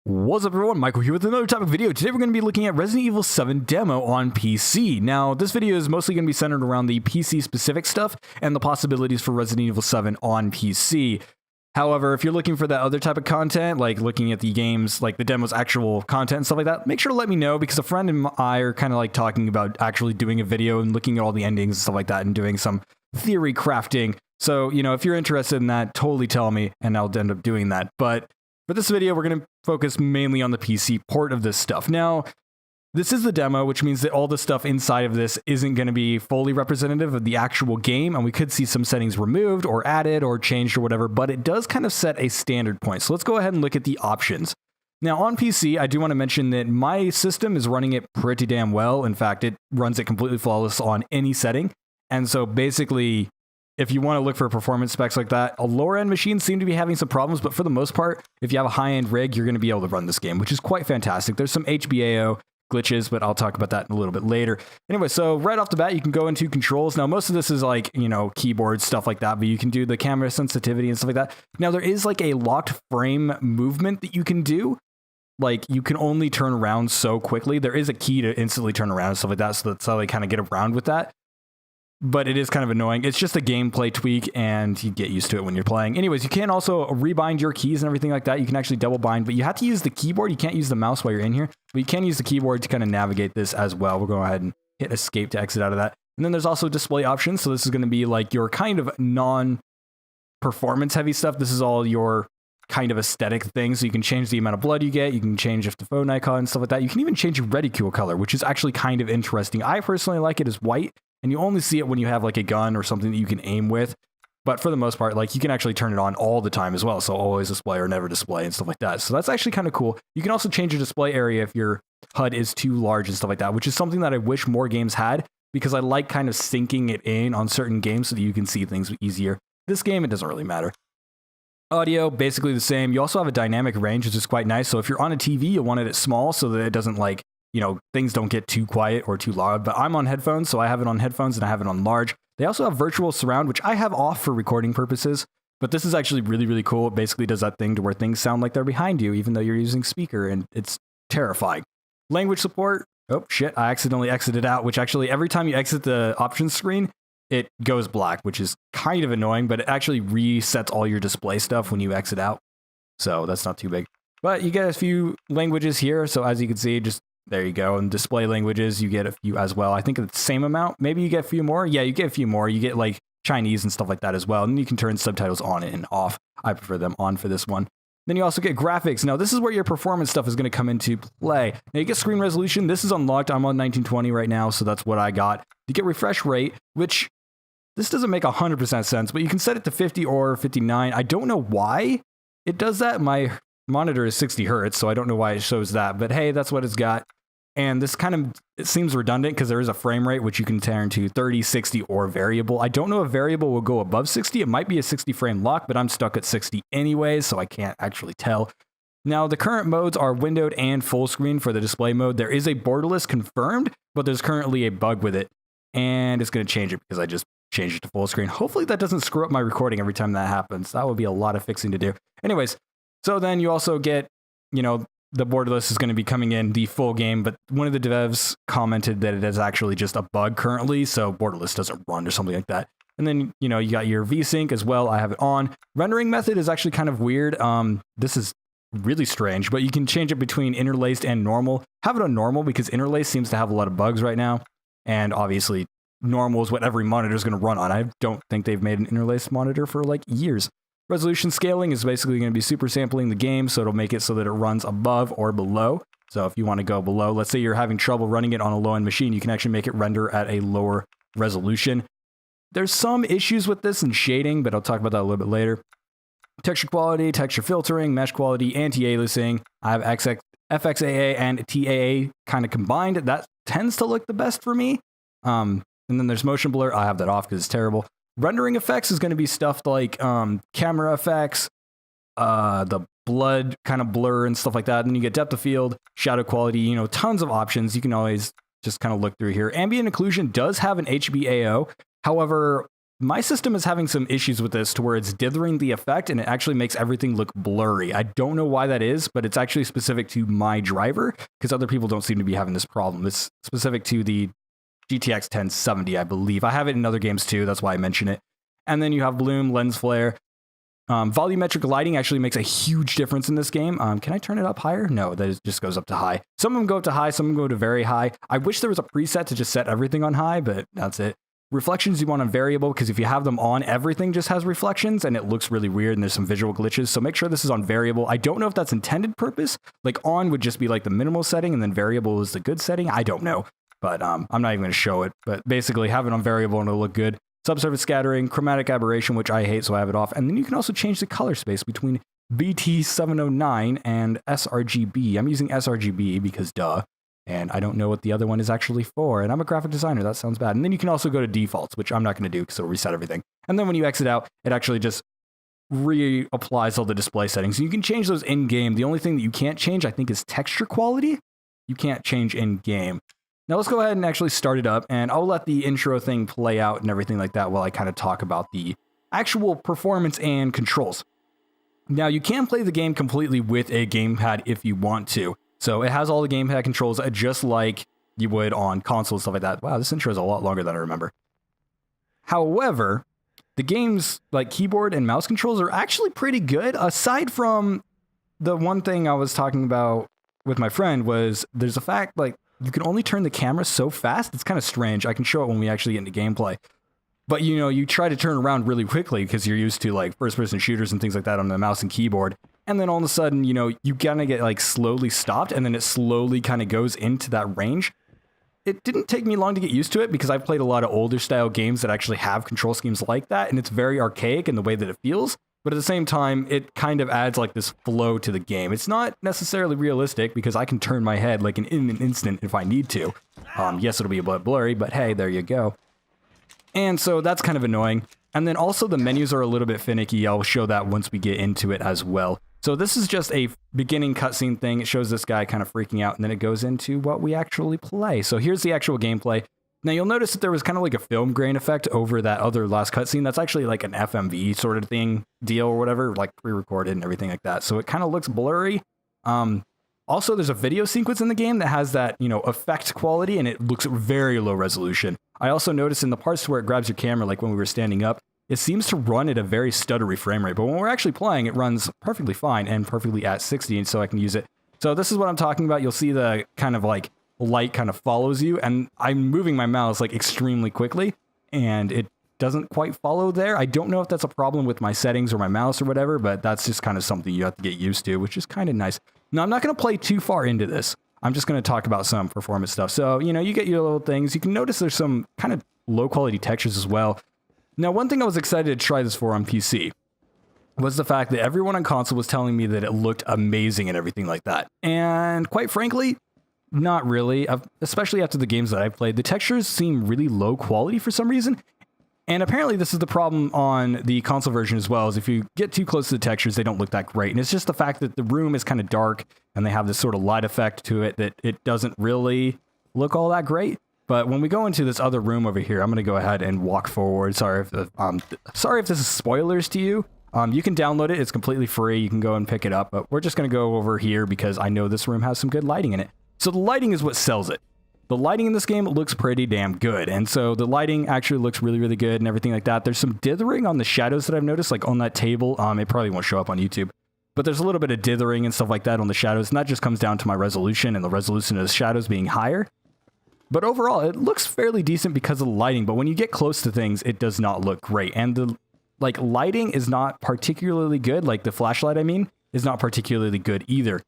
What's up everyone, Michael here with another topic video. Today we're going to be looking at Resident Evil 7 demo on PC. Now, this video is mostly going to be centered around the PC specific stuff and the possibilities for Resident Evil 7 on PC. However, if you're looking for that other type of content, like looking at the games, like the demo's actual content and stuff like that, make sure to let me know, because a friend and I are kind of like talking about actually doing a video and looking at all the endings and stuff like that and doing some theory crafting. So, if you're interested in that, totally tell me and I'll end up doing that. But for this video, we're going to focus mainly on the PC port of this stuff. Now, this is the demo, which means that all the stuff inside of this isn't going to be fully representative of the actual game, and we could see some settings removed or added or changed or whatever, but it does kind of set a standard point. So let's go ahead and look at the options. Now, on PC, I do want to mention that my system is running it pretty damn well. In fact, it runs it completely flawless on any setting. And so basically, if you want to look for performance specs like that, a lower-end machine seem to be having some problems, but for the most part, if you have a high-end rig, you're going to be able to run this game, which is quite fantastic. There's some HBAO glitches, but I'll talk about that in a little bit later. Anyway, so right off the bat, you can go into controls. Now, most of this is like, keyboard stuff like that, but you can do the camera sensitivity and stuff like that. Now, there is like a locked frame movement that you can do. Like, you can only turn around so quickly. There is a key to instantly turn around and stuff like that, so that's how they kind of get around with that. But it is kind of annoying. It's just a gameplay tweak, and you get used to it when you're playing. Anyways, you can also rebind your keys and everything like that. You can actually double bind, but you have to use the keyboard. You can't use the mouse while you're in here, but you can use the keyboard to kind of navigate this as well. We'll go ahead and hit escape to exit out of that. And then there's also display options. So this is going to be like your kind of non-performance heavy stuff. This is all your kind of aesthetic thing. So you can change the amount of blood you get. You can change the phone icon and stuff like that. You can even change your reticule color, which is actually kind of interesting. I personally like it as white. And you only see it when you have like a gun or something that you can aim with. But for the most part, like, you can actually turn it on all the time as well. So always display or never display and stuff like that. So that's actually kind of cool. You can also change your display area if your HUD is too large and stuff like that, which is something that I wish more games had, because I like kind of syncing it in on certain games so that you can see things easier. This game, it doesn't really matter. Audio, basically the same. You also have a dynamic range, which is quite nice. So if you're on a TV, you'll want it small so that it doesn't like, things don't get too quiet or too loud. But I'm on headphones, so I have it on headphones and I have it on large. They also have virtual surround, which I have off for recording purposes. But this is actually really, really cool. It basically does that thing to where things sound like they're behind you, even though you're using speaker, and it's terrifying. Language support. Oh, shit. I accidentally exited out, which actually every time you exit the options screen, it goes black, which is kind of annoying, but it actually resets all your display stuff when you exit out. So that's not too big. But you get a few languages here. So as you can see, just there you go. And display languages, you get a few as well. I think it's the same amount. Maybe you get a few more. Yeah, you get a few more. You get like Chinese and stuff like that as well. And you can turn subtitles on and off. I prefer them on for this one. Then you also get graphics. Now, this is where your performance stuff is going to come into play. Now, you get screen resolution. This is unlocked. I'm on 1920 right now, so that's what I got. You get refresh rate, which this doesn't make 100% sense, but you can set it to 50 or 59. I don't know why it does that. My monitor is 60 hertz, so I don't know why it shows that, but hey, that's what it's got. And this kind of, it seems redundant because there is a frame rate which you can turn to 30, 60, or variable. I don't know if variable will go above 60. It might be a 60 frame lock, but I'm stuck at 60 anyways, so I can't actually tell. Now, the current modes are windowed and full screen for the display mode. There is a borderless confirmed, but there's currently a bug with it, and it's going to change it because I just changed it to full screen. Hopefully that doesn't screw up my recording every time that happens. That would be a lot of fixing to do. Anyways, so then you also get, the borderless is going to be coming in the full game, but one of the devs commented that it is actually just a bug currently, so borderless doesn't run or something like that. And then, you got your VSync as well. I have it on. Rendering method is actually kind of weird. This is really strange, but you can change it between interlaced and normal. Have it on normal because interlaced seems to have a lot of bugs right now. And obviously, normal is what every monitor is going to run on. I don't think they've made an interlaced monitor for like years. Resolution scaling is basically going to be super sampling the game, so it'll make it so that it runs above or below. So if you want to go below, let's say you're having trouble running it on a low-end machine, you can actually make it render at a lower resolution. There's some issues with this in shading, but I'll talk about that a little bit later. Texture quality, texture filtering, mesh quality, anti-aliasing. I have FXAA and TAA kind of combined. That tends to look the best for me. And then there's motion blur. I have that off because it's terrible. Rendering effects is going to be stuff like camera effects, the blood kind of blur and stuff like that. And then you get depth of field, shadow quality, tons of options. You can always just kind of look through here. Ambient occlusion does have an HBAO. However, my system is having some issues with this to where it's dithering the effect and it actually makes everything look blurry. I don't know why that is, but it's actually specific to my driver because other people don't seem to be having this problem. It's specific to the GTX 1070, I believe. I have it in other games too. That's why I mention it. And then you have bloom, lens flare. Volumetric lighting actually makes a huge difference in this game. Can I turn it up higher? No, that just goes up to high. Some of them go up to high, some of them go to very high. I wish there was a preset to just set everything on high, but that's it. Reflections you want on variable because if you have them on, everything just has reflections and it looks really weird and there's some visual glitches. So make sure this is on variable. I don't know if that's intended purpose. Like on would just be like the minimal setting and then variable is the good setting. I don't know, but I'm not even going to show it. But basically have it on variable and it'll look good. Subsurface scattering, chromatic aberration, which I hate, so I have it off. And then you can also change the color space between BT709 and sRGB. I'm using sRGB because duh. And I don't know what the other one is actually for. And I'm a graphic designer. That sounds bad. And then you can also go to defaults, which I'm not going to do because it'll reset everything. And then when you exit out, it actually just reapplies all the display settings. You can change those in-game. The only thing that you can't change, I think, is texture quality. You can't change in-game. Now let's go ahead and actually start it up. And I'll let the intro thing play out and everything like that while I kind of talk about the actual performance and controls. Now you can play the game completely with a gamepad if you want to. So it has all the gamepad controls just like you would on console and stuff like that. Wow, this intro is a lot longer than I remember. However, the game's like keyboard and mouse controls are actually pretty good. Aside from the one thing I was talking about with my friend was there's a fact like you can only turn the camera so fast. It's kind of strange. I can show it when we actually get into gameplay. But you know, you try to turn around really quickly because you're used to like first-person shooters and things like that on the mouse and keyboard. And then all of a sudden, you know, you kind of get like slowly stopped and then it slowly kind of goes into that range. It didn't take me long to get used to it because I've played a lot of older style games that actually have control schemes like that. And it's very archaic in the way that it feels. But at the same time, it kind of adds like this flow to the game. It's not necessarily realistic because I can turn my head like in an instant if I need to. Yes, it'll be a bit blurry, but hey, there you go. And so that's kind of annoying. And then also the menus are a little bit finicky. I'll show that once we get into it as well. So this is just a beginning cutscene thing. It shows this guy kind of freaking out, and then it goes into what we actually play. So here's the actual gameplay. Now you'll notice that there was kind of like a film grain effect over that other last cutscene. That's actually like an FMV sort of thing, deal or whatever, like pre-recorded and everything like that. So it kind of looks blurry. Also, there's a video sequence in the game that has that, you know, effect quality, and it looks very low resolution. I also noticed in the parts where it grabs your camera, like when we were standing up, it seems to run at a very stuttery frame rate, but when we're actually playing, it runs perfectly fine and perfectly at 60, and so I can use it. So this is what I'm talking about. You'll see the kind of like light kind of follows you, and I'm moving my mouse like extremely quickly, and it doesn't quite follow there. I don't know if that's a problem with my settings or my mouse or whatever, but that's just kind of something you have to get used to, which is kind of nice. Now, I'm not going to play too far into this. I'm just going to talk about some performance stuff. So, you know, you get your little things. You can notice there's some kind of low quality textures as well. Now, one thing I was excited to try this for on PC was the fact that everyone on console was telling me that it looked amazing and everything like that. And quite frankly, not really, especially after the games that I've played. The textures seem really low quality for some reason. And apparently this is the problem on the console version as well, is if you get too close to the textures, they don't look that great. And it's just the fact that the room is kind of dark and they have this sort of light effect to it that it doesn't really look all that great. But when we go into this other room over here, I'm going to go ahead and walk forward. Sorry if this is spoilers to you. You can download it. It's completely free. You can go and pick it up. But we're just going to go over here because I know this room has some good lighting in it. So the lighting is what sells it. The lighting in this game looks pretty damn good. And so the lighting actually looks really, really good and everything like that. There's some dithering on the shadows that I've noticed, like on that table. It probably won't show up on YouTube. But there's a little bit of dithering and stuff like that on the shadows. And that just comes down to my resolution and the resolution of the shadows being higher. But overall, it looks fairly decent because of the lighting. But when you get close to things, it does not look great. And the lighting is not particularly good. Like the flashlight, I mean, is not particularly good either.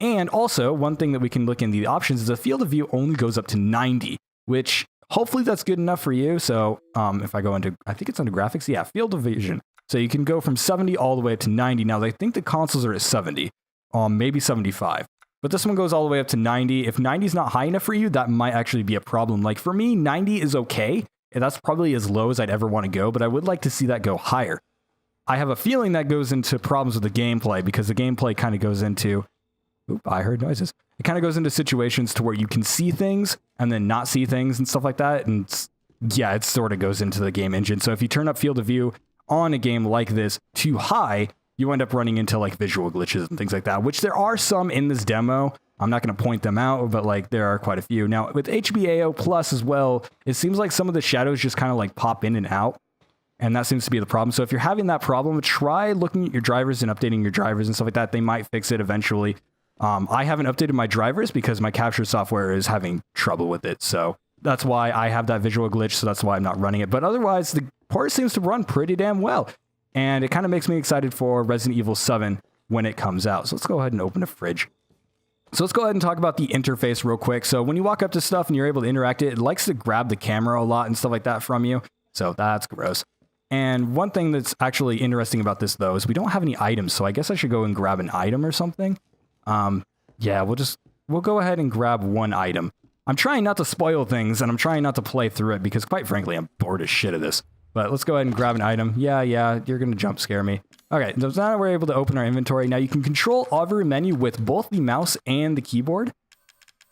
And also, one thing that we can look in the options is the field of view only goes up to 90, which hopefully that's good enough for you. So if I go into, I think it's under graphics. Yeah, field of vision. So you can go from 70 all the way up to 90. Now, I think the consoles are at 70, maybe 75. But this one goes all the way up to 90. If 90 is not high enough for you, that might actually be a problem. Like for me, 90 is okay. And that's probably as low as I'd ever want to go, but I would like to see that go higher. I have a feeling that goes into problems with the gameplay because the gameplay kind of goes into... Oop, I heard noises. It kind of goes into situations to where you can see things and then not see things and stuff like that. And yeah, it sort of goes into the game engine. So if you turn up field of view on a game like this too high, you end up running into like visual glitches and things like that, which there are some in this demo. I'm not going to point them out, but like there are quite a few. Now with HBAO Plus as well, it seems like some of the shadows just kind of like pop in and out. And that seems to be the problem. So if you're having that problem, try looking at your drivers and updating your drivers and stuff like that. They might fix it eventually. I haven't updated my drivers because my capture software is having trouble with it. So that's why I have that visual glitch. So that's why I'm not running it. But otherwise, the port seems to run pretty damn well. And it kind of makes me excited for Resident Evil 7 when it comes out. So let's go ahead and open a fridge. So let's go ahead and talk about the interface real quick. So when you walk up to stuff and you're able to interact it likes to grab the camera a lot and stuff like that from you. So that's gross. And one thing that's actually interesting about this, though, is we don't have any items. So I guess I should go and grab an item or something. Yeah, we'll go ahead and grab one item. I'm trying not to spoil things, and I'm trying not to play through it because, quite frankly, I'm bored as shit of this. But let's go ahead and grab an item. Yeah, you're going to jump scare me. Okay, so now we're able to open our inventory. Now you can control every menu with both the mouse and the keyboard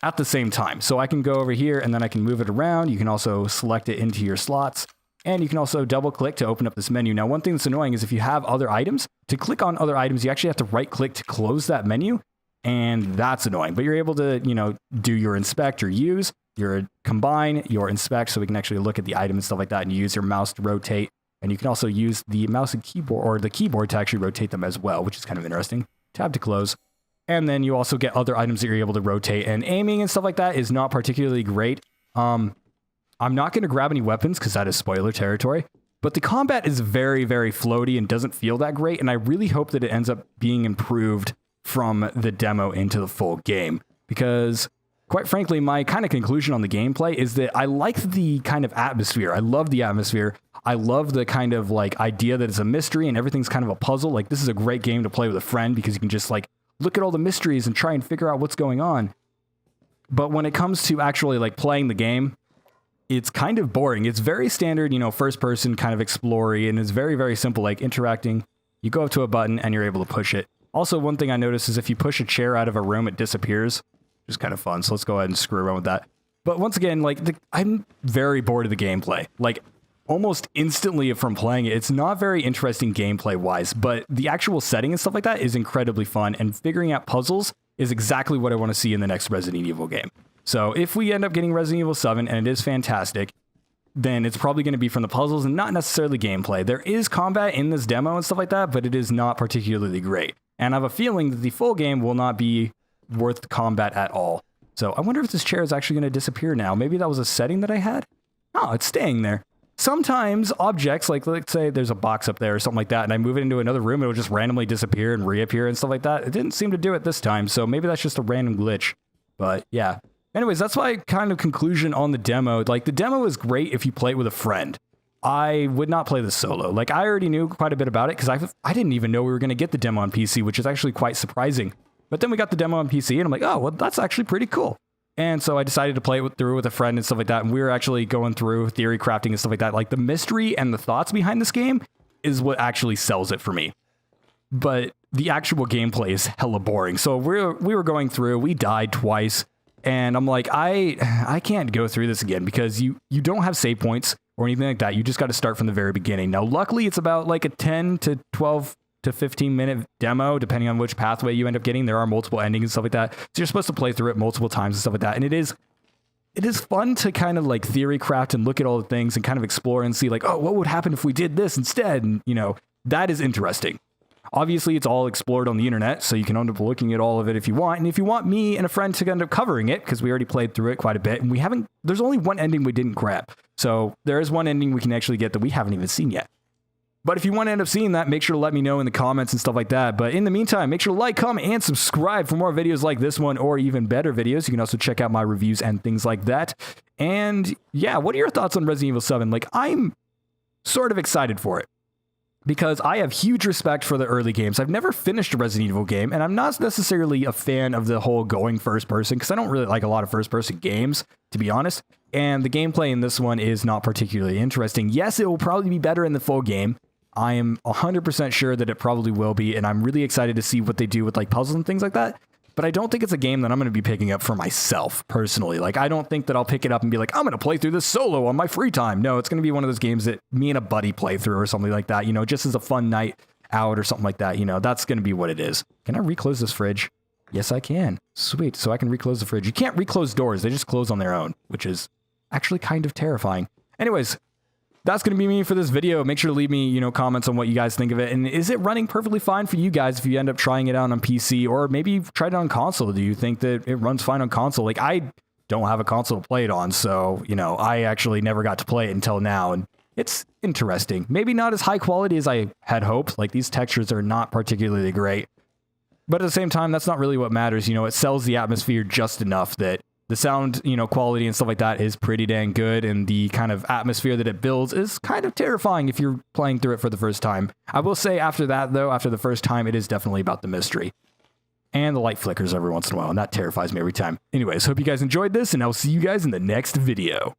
at the same time. So I can go over here, and then I can move it around. You can also select it into your slots. And you can also double click to open up this menu. Now, one thing that's annoying is if you have other items, to click on other items, you actually have to right click to close that menu. And that's annoying, but you're able to, do your inspect or use, your combine, your inspect, so we can actually look at the item and stuff like that, and you use your mouse to rotate. And you can also use the mouse and keyboard, or the keyboard, to actually rotate them as well, which is kind of interesting. Tab to close. And then you also get other items that you're able to rotate, and aiming and stuff like that is not particularly great. I'm not going to grab any weapons because that is spoiler territory, but the combat is very, very floaty and doesn't feel that great. And I really hope that it ends up being improved from the demo into the full game, because quite frankly, my kind of conclusion on the gameplay is that I like the kind of atmosphere. I love the atmosphere. I love the kind of like idea that it's a mystery and everything's kind of a puzzle. Like, this is a great game to play with a friend because you can just like look at all the mysteries and try and figure out what's going on. But when it comes to actually like playing the game, it's kind of boring. It's very standard, first person kind of explory, and it's very, very simple, like interacting. You go up to a button and you're able to push it. Also, one thing I noticed is if you push a chair out of a room, it disappears, which is kind of fun. So let's go ahead and screw around with that. But once again, I'm very bored of the gameplay. Like, almost instantly from playing it, it's not very interesting gameplay-wise, but the actual setting and stuff like that is incredibly fun, and figuring out puzzles is exactly what I want to see in the next Resident Evil game. So if we end up getting Resident Evil 7, and it is fantastic, then it's probably going to be from the puzzles and not necessarily gameplay. There is combat in this demo and stuff like that, but it is not particularly great. And I have a feeling that the full game will not be worth combat at all. So I wonder if this chair is actually going to disappear now. Maybe that was a setting that I had? Oh, it's staying there. Sometimes objects, like let's say there's a box up there or something like that, and I move it into another room, it'll just randomly disappear and reappear and stuff like that. It didn't seem to do it this time, so maybe that's just a random glitch. But yeah. Anyways, that's my kind of conclusion on the demo. Like, the demo is great if you play it with a friend. I would not play this solo. Like, I already knew quite a bit about it because I didn't even know we were going to get the demo on PC, which is actually quite surprising. But then we got the demo on PC, and I'm like, oh, well, that's actually pretty cool. And so I decided to play it through with a friend and stuff like that, and we were actually going through theory crafting and stuff like that. Like, the mystery and the thoughts behind this game is what actually sells it for me. But the actual gameplay is hella boring. So we were going through, we died twice, and I'm like, I can't go through this again because you don't have save points or anything like that. You just got to start from the very beginning. Now, luckily, it's about like a 10 to 12 to 15 minute demo, depending on which pathway you end up getting. There are multiple endings and stuff like that. So you're supposed to play through it multiple times and stuff like that. And it is fun to kind of like theory craft and look at all the things and kind of explore and see like, oh, what would happen if we did this instead? And, that is interesting. Obviously, it's all explored on the internet, so you can end up looking at all of it if you want. And if you want me and a friend to end up covering it, because we already played through it quite a bit, and there's only one ending we didn't grab. So there is one ending we can actually get that we haven't even seen yet. But if you want to end up seeing that, make sure to let me know in the comments and stuff like that. But in the meantime, make sure to like, comment, and subscribe for more videos like this one or even better videos. You can also check out my reviews and things like that. And yeah, what are your thoughts on Resident Evil 7? Like, I'm sort of excited for it, because I have huge respect for the early games. I've never finished a Resident Evil game, and I'm not necessarily a fan of the whole going first person, because I don't really like a lot of first person games, to be honest. And the gameplay in this one is not particularly interesting. Yes, it will probably be better in the full game. I am 100% sure that it probably will be, and I'm really excited to see what they do with like puzzles and things like that. but I don't think it's a game that I'm going to be picking up for myself personally. Like, I don't think that I'll pick it up and be like, I'm going to play through this solo on my free time. No, it's going to be one of those games that me and a buddy play through or something like that, you know, just as a fun night out or something like that. You know, that's going to be what it is. Can I reclose this fridge? Yes, I can. Sweet. So I can reclose the fridge. You can't reclose doors. They just close on their own, which is actually kind of terrifying. Anyways, that's going to be me for this video. Make sure to leave me, you know, comments on what you guys think of it. And is it running perfectly fine for you guys if you end up trying it out on PC, or maybe you've tried it on console? Do you think that it runs fine on console? Like, I don't have a console to play it on, so, you know, I actually never got to play it until now. And it's interesting. Maybe not as high quality as I had hoped. Like, these textures are not particularly great. But at the same time, that's not really what matters. You know, it sells the atmosphere just enough that the sound, you know, quality and stuff like that is pretty dang good, and the kind of atmosphere that it builds is kind of terrifying if you're playing through it for the first time. I will say after that, though, after the first time, it is definitely about the mystery. And the light flickers every once in a while, and that terrifies me every time. Anyways, hope you guys enjoyed this, and I'll see you guys in the next video.